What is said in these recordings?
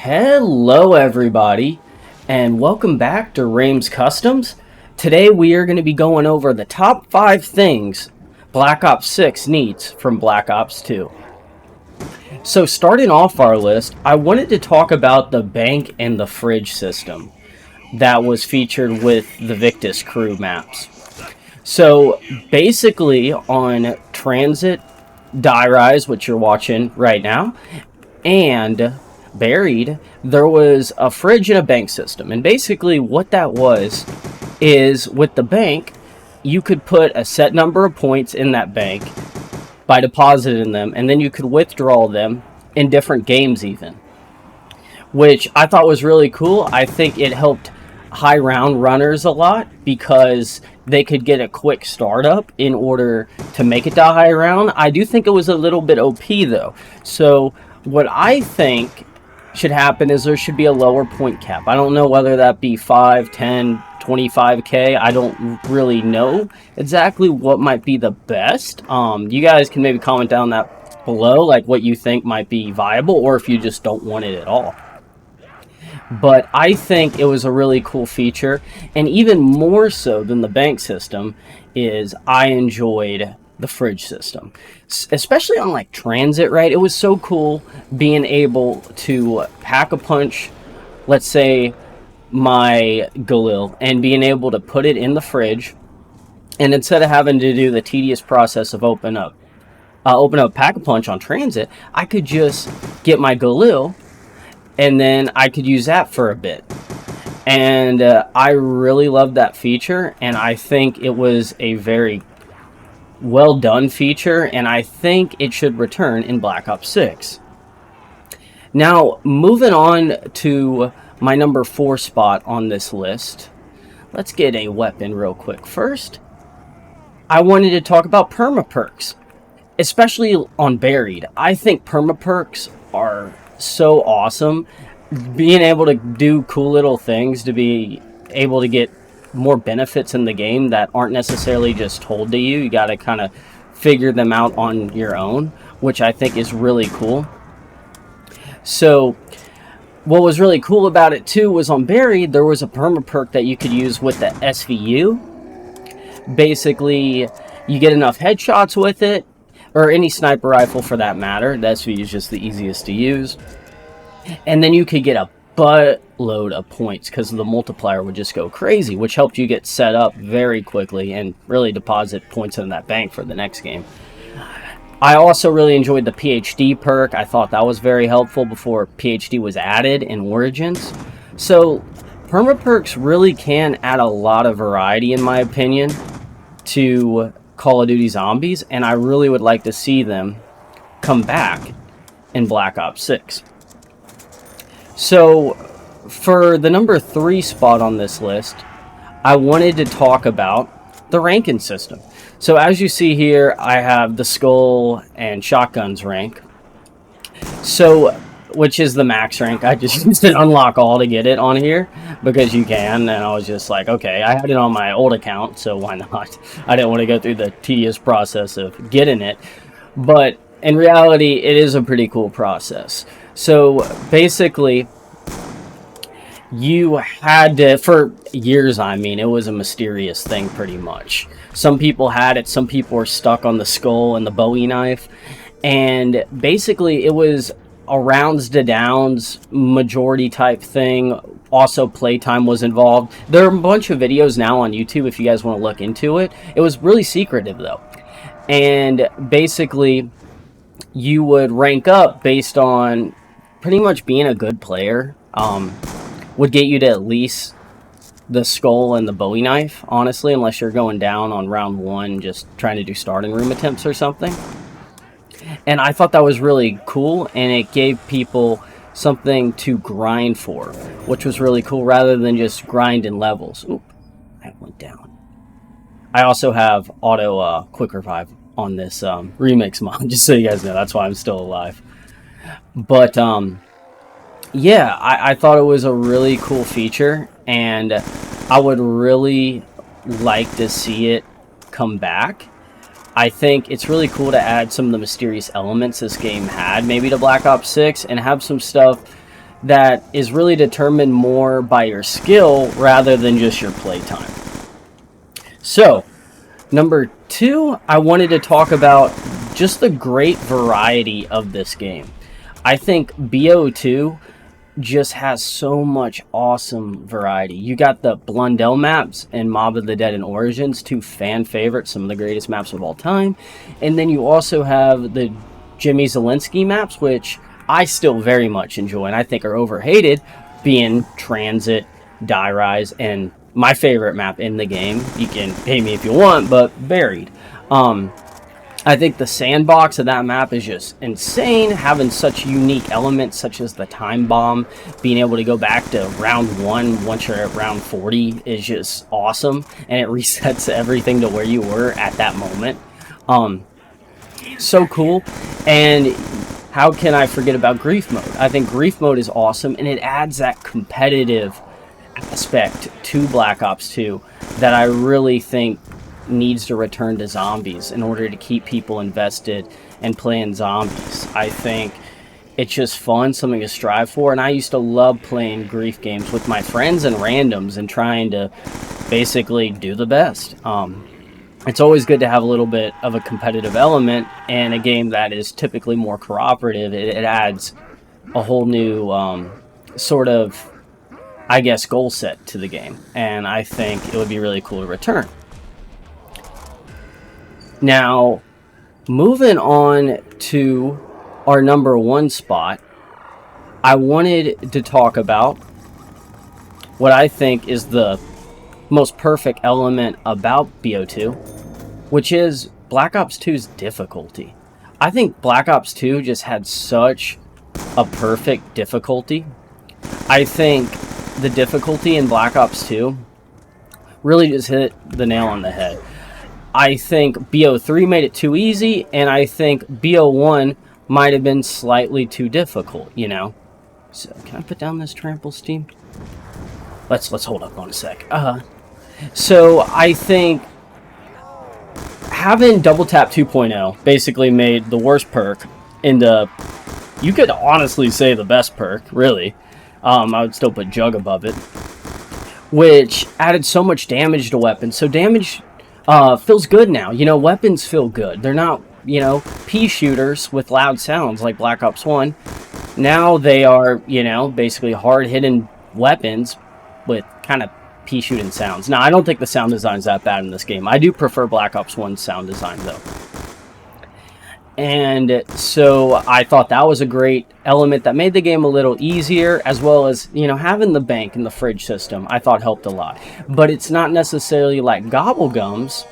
Hello everybody, and welcome back to Rames Customs. Today we are going to be going over the top 5 things Black Ops 6 needs from Black Ops 2. So starting off our list, I wanted to talk about the bank and the fridge system that was featured with the Victus crew maps. So basically on Transit, Die Rise, which you're watching right now, and Buried, there was a fridge and a bank system. And basically what that was is with the bank, you could put a set number of points in that bank by depositing them, and then you could withdraw them in different games even, which I thought was really cool. I think it helped high round runners a lot because they could get a quick startup in order to make it to high round. I do think it was a little bit OP though. So what I think should happen is there should be a lower point cap. I don't know whether that be 5, 10, 25k. I don't really know exactly what might be the best. You guys can maybe comment down that below, like what you think might be viable, or if you just don't want it at all. But I think it was a really cool feature, and even more so than the bank system is I enjoyed the fridge system, especially on like Transit, right? It was so cool being able to pack a punch, let's say my Galil, and being able to put it in the fridge, and instead of having to do the tedious process of open up pack a punch on Transit, I could just get my Galil and then I could use that for a bit. And I really loved that feature, and I think it was a very well done feature, and I think it should return in Black Ops 6. Now, moving on to my number 4 spot on this list, let's get a weapon real quick. First, I wanted to talk about perma-perks, especially on Buried. I think perma-perks are so awesome. Being able to do cool little things, to be able to get more benefits in the game that aren't necessarily just told to you. You got to kind of figure them out on your own, which I think is really cool. So what was really cool about it too was on Buried, there was a perma-perk that you could use with the SVU. Basically, you get enough headshots with it, or any sniper rifle for that matter. The SVU is just the easiest to use. And then you could get a buttload of points because the multiplier would just go crazy, which helped you get set up very quickly and really deposit points in that bank for the next game. I also really enjoyed the PhD perk. I thought that was very helpful before PhD was added in Origins. So perma-perks really can add a lot of variety, in my opinion, to Call of Duty Zombies, and I really would like to see them come back in Black Ops 6. So for the number 3 spot on this list, I wanted to talk about the ranking system. So as you see here, I have the skull and shotguns rank, so which is the max rank. I just used to unlock all to get it on here because you can, and I was just like, okay, I had it on my old account, so why not? I didn't want to go through the tedious process of getting it, but in reality, it is a pretty cool process. So basically, you had to, for years, I mean, it was a mysterious thing pretty much. Some people had it, some people were stuck on the skull and the Bowie knife, and basically it was a rounds to downs majority type thing. Also playtime was involved. There are a bunch of videos now on YouTube if you guys want to look into it. It was really secretive though, and basically you would rank up based on pretty much being a good player. Would get you to at least the skull and the Bowie knife, honestly, unless you're going down on round 1 just trying to do starting room attempts or something. And I thought that was really cool, and it gave people something to grind for, which was really cool, rather than just grinding levels. Oop, that went down. I also have auto quick revive on this remix mod, just so you guys know. That's why I'm still alive. But yeah, I thought it was a really cool feature, and I would really like to see it come back. I think it's really cool to add some of the mysterious elements this game had, maybe to Black Ops 6, and have some stuff that is really determined more by your skill rather than just your playtime. So, number 2, I wanted to talk about just the great variety of this game. I think B02 just has so much awesome variety. You got the Blundell maps and Mob of the Dead and Origins, 2 fan favorites, some of the greatest maps of all time. And then you also have the Jimmy Zielinski maps, which I still very much enjoy and I think are overhated, being Transit, Die Rise, and my favorite map in the game. You can pay me if you want, but Buried. I think the sandbox of that map is just insane, having such unique elements such as the time bomb, being able to go back to round 1 once you're at round 40 is just awesome, and it resets everything to where you were at that moment. So cool. And how can I forget about Grief Mode? I think Grief Mode is awesome, and it adds that competitive aspect to Black Ops 2 that I really think needs to return to zombies in order to keep people invested and playing zombies. I think it's just fun, something to strive for, and I used to love playing grief games with my friends and randoms and trying to basically do the best. It's always good to have a little bit of a competitive element in a game that is typically more cooperative. It adds a whole new sort of, I guess, goal set to the game, and I think it would be really cool to return. Now, moving on to our number 1 spot, I wanted to talk about what I think is the most perfect element about B02, which is Black Ops 2's difficulty. I think Black Ops 2 just had such a perfect difficulty. I think the difficulty in Black Ops 2 really just hit the nail on the head. I think B03 made it too easy, and I think B01 might have been slightly too difficult, you know? So, can I put down this trample steam? Let's hold up on a sec. So, I think having Double Tap 2.0 basically made the worst perk into, you could honestly say, the best perk, really. I would still put Jug above it, which added so much damage to weapons. So damage feels good now. You know, weapons feel good. They're not, you know, pea shooters with loud sounds like Black Ops 1. Now they are, you know, basically hard-hitting weapons with kind of pea shooting sounds. Now, I don't think the sound design is that bad in this game. I do prefer Black Ops 1's sound design, though. And so I thought that was a great element that made the game a little easier, as well as, you know, having the bank and the fridge system I thought helped a lot. But it's not necessarily like Gobblegums,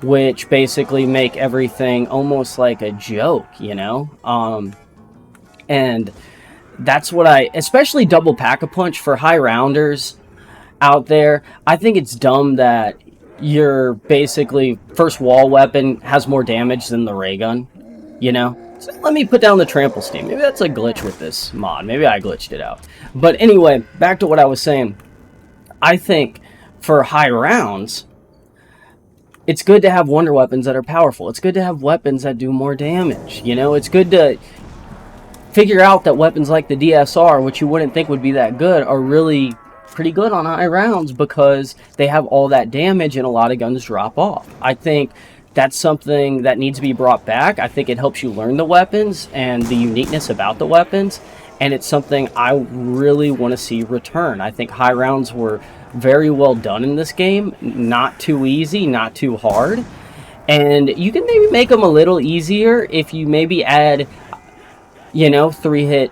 which basically make everything almost like a joke, you know? And that's what especially double pack-a-punch for high rounders out there. I think it's dumb that your basically first wall weapon has more damage than the ray gun. You know, so let me put down the trample steam. Maybe that's a glitch with this mod. Maybe I glitched it out. But anyway, back to what I was saying. I think for high rounds, it's good to have wonder weapons that are powerful. It's good to have weapons that do more damage. You know, it's good to figure out that weapons like the DSR, which you wouldn't think would be that good, are really pretty good on high rounds because they have all that damage and a lot of guns drop off. I think that's something that needs to be brought back. I think it helps you learn the weapons and the uniqueness about the weapons, and it's something I really want to see return. I think high rounds were very well done in this game. Not too easy, not too hard. And you can maybe make them a little easier if you maybe add, you know, 3-hit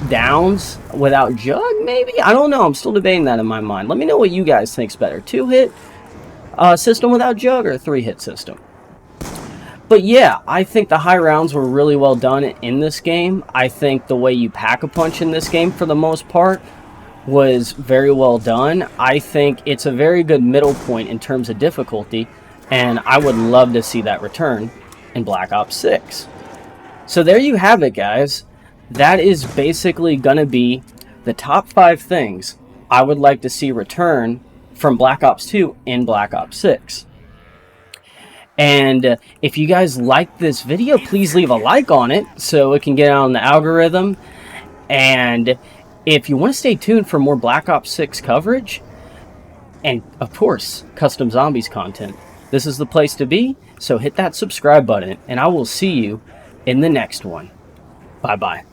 downs without Jug, maybe? I don't know. I'm still debating that in my mind. Let me know what you guys think's better. 2-hit system without Jug or a 3-hit system. But yeah, I think the high rounds were really well done in this game. I think the way you pack-a-punch in this game, for the most part, was very well done. I think it's a very good middle point in terms of difficulty, and I would love to see that return in Black Ops 6. So there you have it, guys. That is basically going to be the top 5 things I would like to see return from Black Ops 2 in Black Ops 6. And if you guys like this video, please leave a like on it so it can get out on the algorithm. And If you want to stay tuned for more Black Ops 6 coverage, and of course, custom zombies content, this is the place to be, so hit that subscribe button, and I will see you in the next one. Bye-bye.